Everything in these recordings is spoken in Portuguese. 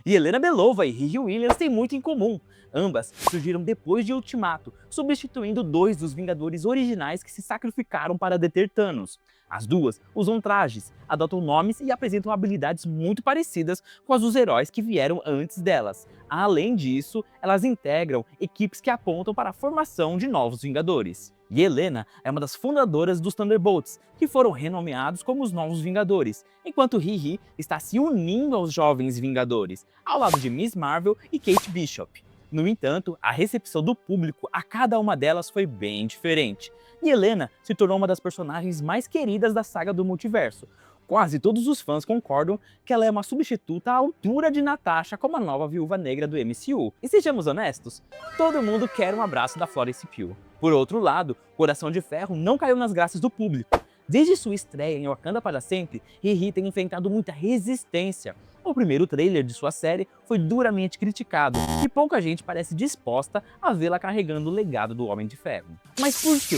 E Helena Belova e Riri Williams têm muito em comum. Ambas surgiram depois de Ultimato, substituindo dois dos Vingadores originais que se sacrificaram para deter Thanos. As duas usam trajes, adotam nomes e apresentam habilidades muito parecidas com as dos heróis que vieram antes delas. Além disso, elas integram equipes que apontam para a formação de novos Vingadores. E Helena é uma das fundadoras dos Thunderbolts, que foram renomeados como os Novos Vingadores, enquanto Riri está se unindo aos Jovens Vingadores, ao lado de Miss Marvel e Kate Bishop. No entanto, a recepção do público a cada uma delas foi bem diferente, e Helena se tornou uma das personagens mais queridas da saga do multiverso. Quase todos os fãs concordam que ela é uma substituta à altura de Natasha como a nova Viúva Negra do MCU. E sejamos honestos, todo mundo quer um abraço da Florence Pugh. Por outro lado, Coração de Ferro não caiu nas graças do público. Desde sua estreia em Wakanda para Sempre, Riri tem enfrentado muita resistência. O primeiro trailer de sua série foi duramente criticado, e pouca gente parece disposta a vê-la carregando o legado do Homem de Ferro. Mas por quê?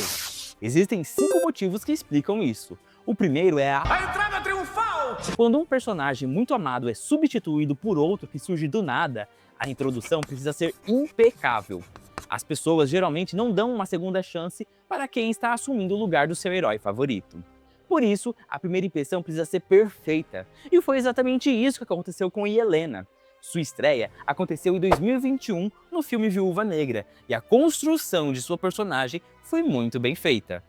Existem 5 motivos que explicam isso. O primeiro é a entrada triunfal! Quando um personagem muito amado é substituído por outro que surge do nada, a introdução precisa ser impecável. As pessoas geralmente não dão uma segunda chance para quem está assumindo o lugar do seu herói favorito. Por isso, a primeira impressão precisa ser perfeita. E foi exatamente isso que aconteceu com Helena. Sua estreia aconteceu em 2021 no filme Viúva Negra, e a construção de sua personagem foi muito bem feita.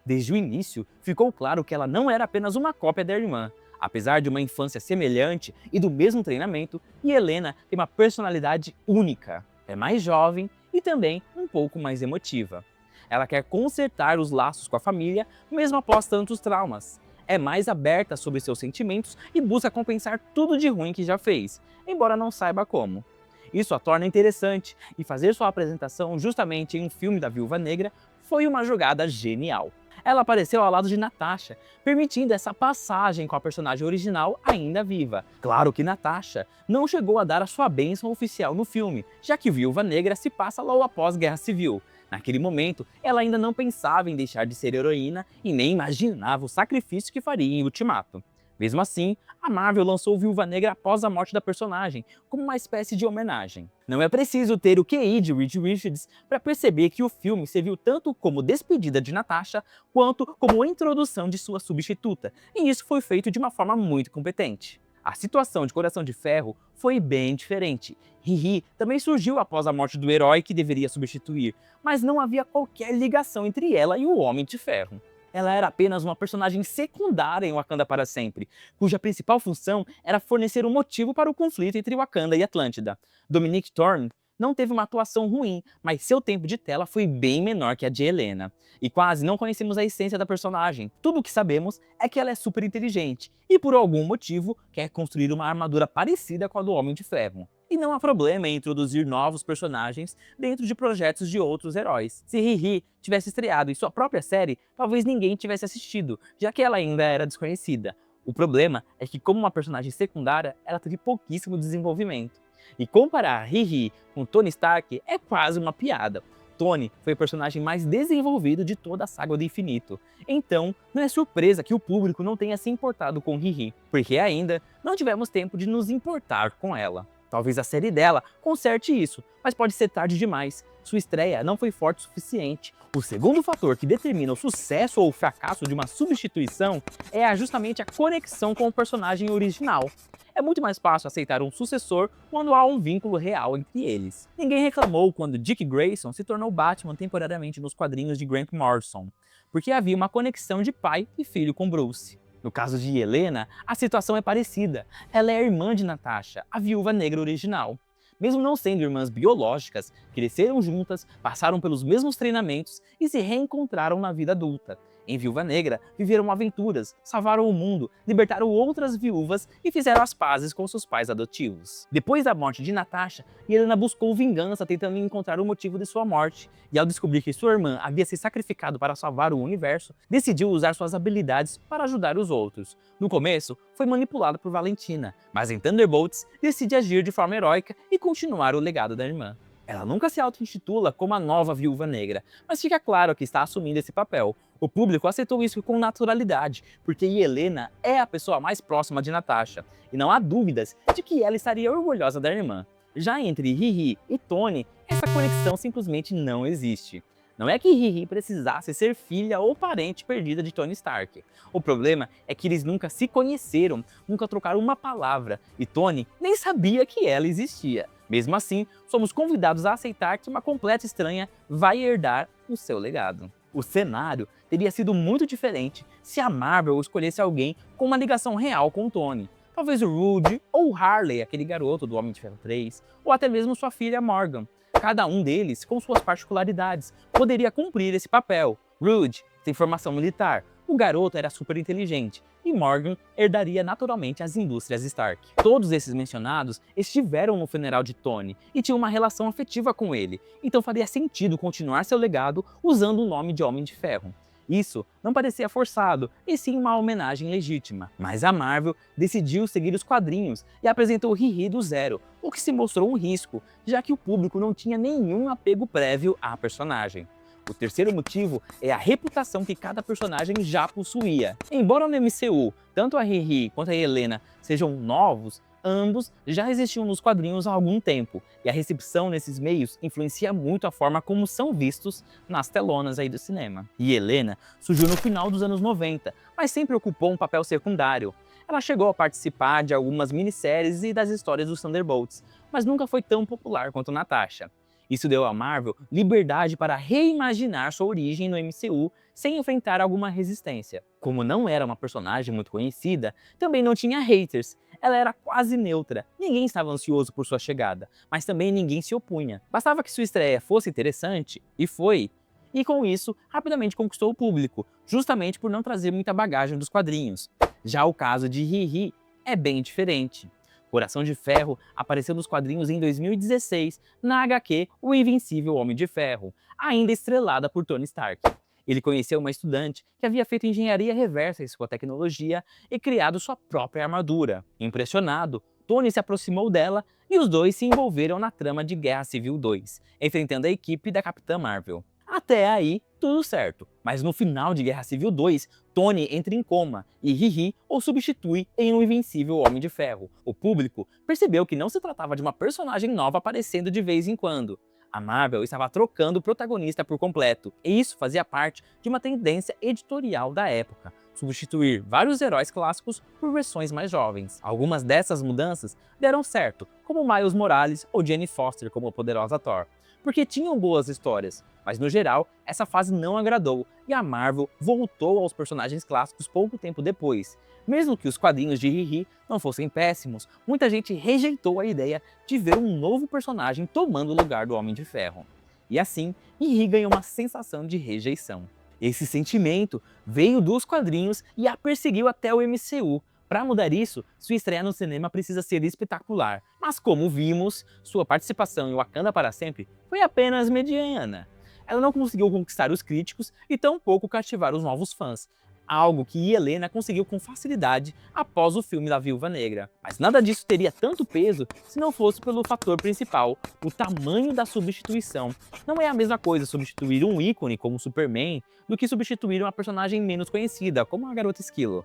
Desde o início, ficou claro que ela não era apenas uma cópia da irmã. Apesar de uma infância semelhante e do mesmo treinamento, Helena tem uma personalidade única. É mais jovem e também um pouco mais emotiva. Ela quer consertar os laços com a família, mesmo após tantos traumas. É mais aberta sobre seus sentimentos e busca compensar tudo de ruim que já fez, embora não saiba como. Isso a torna interessante, e fazer sua apresentação justamente em um filme da Viúva Negra foi uma jogada genial. Ela apareceu ao lado de Natasha, permitindo essa passagem com a personagem original ainda viva. Claro que Natasha não chegou a dar a sua bênção oficial no filme, já que Viúva Negra se passa logo após Guerra Civil. Naquele momento, ela ainda não pensava em deixar de ser heroína e nem imaginava o sacrifício que faria em Ultimato. Mesmo assim, a Marvel lançou Viúva Negra após a morte da personagem, como uma espécie de homenagem. Não é preciso ter o QI de Reed Richards para perceber que o filme serviu tanto como despedida de Natasha, quanto como introdução de sua substituta, e isso foi feito de uma forma muito competente. A situação de Coração de Ferro foi bem diferente. Riri também surgiu após a morte do herói que deveria substituir, mas não havia qualquer ligação entre ela e o Homem de Ferro. Ela era apenas uma personagem secundária em Wakanda para Sempre, cuja principal função era fornecer um motivo para o conflito entre Wakanda e Atlântida. Dominique Thorne não teve uma atuação ruim, mas seu tempo de tela foi bem menor que a de Helena. E quase não conhecemos a essência da personagem. Tudo o que sabemos é que ela é super inteligente e, por algum motivo, quer construir uma armadura parecida com a do Homem de Ferro. E não há problema em introduzir novos personagens dentro de projetos de outros heróis. Se Riri tivesse estreado em sua própria série, talvez ninguém tivesse assistido, já que ela ainda era desconhecida. O problema é que, como uma personagem secundária, ela teve pouquíssimo desenvolvimento. E comparar Riri com Tony Stark é quase uma piada. Tony foi o personagem mais desenvolvido de toda a saga do infinito. Então, não é surpresa que o público não tenha se importado com Riri, porque ainda não tivemos tempo de nos importar com ela. Talvez a série dela conserte isso, mas pode ser tarde demais. Sua estreia não foi forte o suficiente. O segundo fator que determina o sucesso ou o fracasso de uma substituição é justamente a conexão com o personagem original. É muito mais fácil aceitar um sucessor quando há um vínculo real entre eles. Ninguém reclamou quando Dick Grayson se tornou Batman temporariamente nos quadrinhos de Grant Morrison, porque havia uma conexão de pai e filho com Bruce. No caso de Helena, a situação é parecida. Ela é a irmã de Natasha, a Viúva Negra original. Mesmo não sendo irmãs biológicas, cresceram juntas, passaram pelos mesmos treinamentos e se reencontraram na vida adulta. Em Viúva Negra, viveram aventuras, salvaram o mundo, libertaram outras viúvas e fizeram as pazes com seus pais adotivos. Depois da morte de Natasha, Helena buscou vingança tentando encontrar o motivo de sua morte, e ao descobrir que sua irmã havia se sacrificado para salvar o universo, decidiu usar suas habilidades para ajudar os outros. No começo, foi manipulada por Valentina, mas em Thunderbolts decide agir de forma heróica e continuar o legado da irmã. Ela nunca se auto-intitula como a nova Viúva Negra, mas fica claro que está assumindo esse papel. O público aceitou isso com naturalidade, porque Yelena é a pessoa mais próxima de Natasha, e não há dúvidas de que ela estaria orgulhosa da irmã. Já entre Riri e Tony, essa conexão simplesmente não existe. Não é que Riri precisasse ser filha ou parente perdida de Tony Stark. O problema é que eles nunca se conheceram, nunca trocaram uma palavra, e Tony nem sabia que ela existia. Mesmo assim, somos convidados a aceitar que uma completa estranha vai herdar o seu legado. O cenário teria sido muito diferente se a Marvel escolhesse alguém com uma ligação real com Tony. Talvez o Rude ou o Harley, aquele garoto do Homem de Ferro 3, ou até mesmo sua filha Morgan. Cada um deles, com suas particularidades, poderia cumprir esse papel. Rude tem formação militar, o garoto era super inteligente, e Morgan herdaria naturalmente as indústrias Stark. Todos esses mencionados estiveram no funeral de Tony e tinham uma relação afetiva com ele, então faria sentido continuar seu legado usando o nome de Homem de Ferro. Isso não parecia forçado, e sim uma homenagem legítima. Mas a Marvel decidiu seguir os quadrinhos e apresentou Riri do zero, o que se mostrou um risco, já que o público não tinha nenhum apego prévio à personagem. O terceiro motivo é a reputação que cada personagem já possuía. Embora no MCU, tanto a Riri quanto a Yelena sejam novos, ambos já existiam nos quadrinhos há algum tempo, e a recepção nesses meios influencia muito a forma como são vistos nas telonas aí do cinema. E Yelena surgiu no final dos anos 90, mas sempre ocupou um papel secundário. Ela chegou a participar de algumas minisséries e das histórias dos Thunderbolts, mas nunca foi tão popular quanto Natasha. Isso deu à Marvel liberdade para reimaginar sua origem no MCU sem enfrentar alguma resistência. Como não era uma personagem muito conhecida, também não tinha haters. Ela era quase neutra, ninguém estava ansioso por sua chegada, mas também ninguém se opunha. Bastava que sua estreia fosse interessante, e foi. E com isso, rapidamente conquistou o público, justamente por não trazer muita bagagem dos quadrinhos. Já o caso de Riri é bem diferente. Coração de Ferro apareceu nos quadrinhos em 2016, na HQ O Invencível Homem de Ferro, ainda estrelada por Tony Stark. Ele conheceu uma estudante que havia feito engenharia reversa em sua tecnologia e criado sua própria armadura. Impressionado, Tony se aproximou dela e os dois se envolveram na trama de Guerra Civil 2, enfrentando a equipe da Capitã Marvel. Até aí, tudo certo, mas no final de Guerra Civil 2, Tony entra em coma e Riri o substitui em um invencível Homem de Ferro. O público percebeu que não se tratava de uma personagem nova aparecendo de vez em quando. A Marvel estava trocando o protagonista por completo, e isso fazia parte de uma tendência editorial da época, substituir vários heróis clássicos por versões mais jovens. Algumas dessas mudanças deram certo, como Miles Morales ou Jane Foster como a poderosa Thor, porque tinham boas histórias, mas no geral, essa fase não agradou e a Marvel voltou aos personagens clássicos pouco tempo depois. Mesmo que os quadrinhos de Riri não fossem péssimos, muita gente rejeitou a ideia de ver um novo personagem tomando o lugar do Homem de Ferro. E assim, Riri ganhou uma sensação de rejeição. Esse sentimento veio dos quadrinhos e a perseguiu até o MCU. Para mudar isso, sua estreia no cinema precisa ser espetacular, mas como vimos, sua participação em Wakanda para Sempre foi apenas mediana. Ela não conseguiu conquistar os críticos e tampouco cativar os novos fãs, algo que Yelena conseguiu com facilidade após o filme da Viúva Negra. Mas nada disso teria tanto peso se não fosse pelo fator principal, o tamanho da substituição. Não é a mesma coisa substituir um ícone como Superman do que substituir uma personagem menos conhecida, como a Garota Esquilo.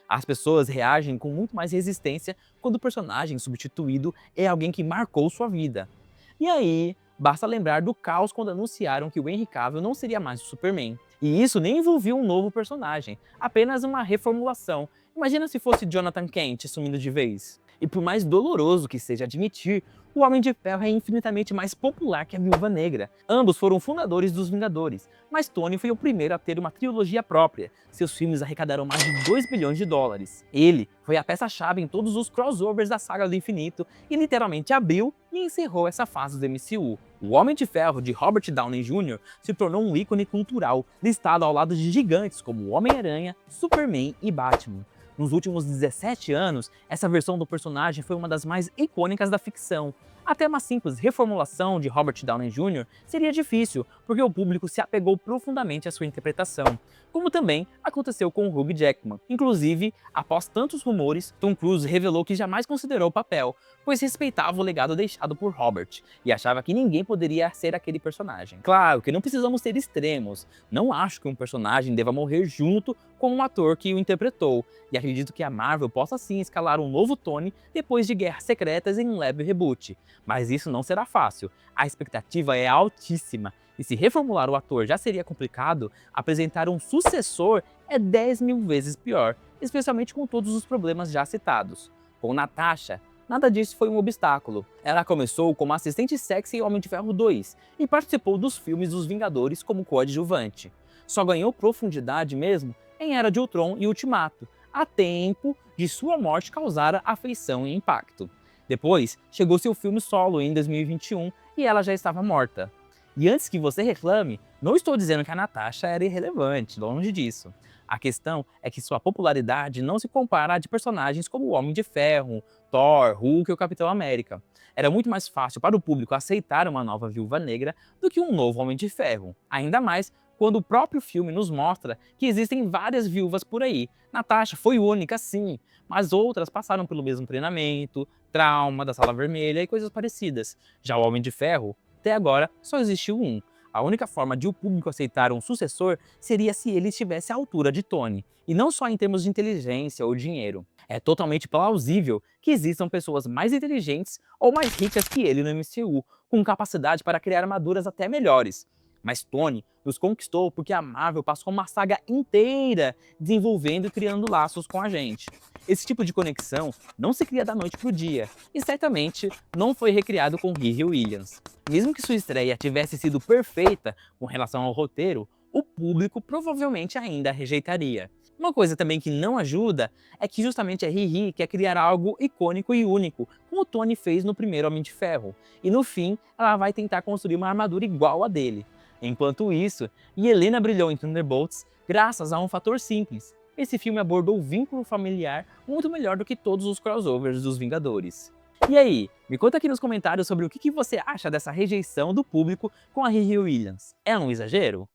As pessoas reagem com muito mais resistência quando o personagem substituído é alguém que marcou sua vida. E aí, basta lembrar do caos quando anunciaram que o Henry Cavill não seria mais o Superman. E isso nem envolvia um novo personagem, apenas uma reformulação. Imagina se fosse Jonathan Kent assumindo de vez. E por mais doloroso que seja admitir, o Homem de Ferro é infinitamente mais popular que a Viúva Negra. Ambos foram fundadores dos Vingadores, mas Tony foi o primeiro a ter uma trilogia própria. Seus filmes arrecadaram mais de 2 bilhões de dólares. Ele foi a peça-chave em todos os crossovers da saga do infinito e literalmente abriu e encerrou essa fase do MCU. O Homem de Ferro de Robert Downey Jr. se tornou um ícone cultural, listado ao lado de gigantes como Homem-Aranha, Superman e Batman. Nos últimos 17 anos, essa versão do personagem foi uma das mais icônicas da ficção. Até uma simples reformulação de Robert Downey Jr. seria difícil, porque o público se apegou profundamente à sua interpretação, como também aconteceu com o Hugh Jackman. Inclusive, após tantos rumores, Tom Cruise revelou que jamais considerou o papel, pois respeitava o legado deixado por Robert e achava que ninguém poderia ser aquele personagem. Claro que não precisamos ser extremos, não acho que um personagem deva morrer junto com um ator que o interpretou, e acredito que a Marvel possa sim escalar um novo Tony depois de Guerras Secretas em um leve reboot, mas isso não será fácil, a expectativa é altíssima, e se reformular o ator já seria complicado, apresentar um sucessor é 10 mil vezes pior, especialmente com todos os problemas já citados. Com Natasha, nada disso foi um obstáculo. Ela começou como assistente sexy em Homem de Ferro 2 e participou dos filmes dos Vingadores como coadjuvante. Só ganhou profundidade mesmo em Era de Ultron e Ultimato, a tempo de sua morte causar afeição e impacto. Depois, chegou seu filme solo em 2021 e ela já estava morta. E antes que você reclame, não estou dizendo que a Natasha era irrelevante, longe disso. A questão é que sua popularidade não se compara à de personagens como o Homem de Ferro, Thor, Hulk ou Capitão América. Era muito mais fácil para o público aceitar uma nova Viúva Negra do que um novo Homem de Ferro. Ainda mais quando o próprio filme nos mostra que existem várias viúvas por aí. Natasha foi única, sim, mas outras passaram pelo mesmo treinamento, trauma da Sala Vermelha e coisas parecidas. Já o Homem de Ferro, até agora, só existiu um. A única forma de o público aceitar um sucessor seria se ele estivesse à altura de Tony, e não só em termos de inteligência ou dinheiro. É totalmente plausível que existam pessoas mais inteligentes ou mais ricas que ele no MCU, com capacidade para criar armaduras até melhores. Mas Tony nos conquistou porque a Marvel passou uma saga inteira desenvolvendo e criando laços com a gente. Esse tipo de conexão não se cria da noite pro dia, e certamente não foi recriado com Riri Williams. Mesmo que sua estreia tivesse sido perfeita com relação ao roteiro, o público provavelmente ainda a rejeitaria. Uma coisa também que não ajuda é que justamente a Riri quer criar algo icônico e único, como o Tony fez no primeiro Homem de Ferro, e no fim ela vai tentar construir uma armadura igual a dele. Enquanto isso, Yelena brilhou em Thunderbolts graças a um fator simples. Esse filme abordou o vínculo familiar muito melhor do que todos os crossovers dos Vingadores. E aí, me conta aqui nos comentários sobre o que você acha dessa rejeição do público com a Riri Williams. É um exagero?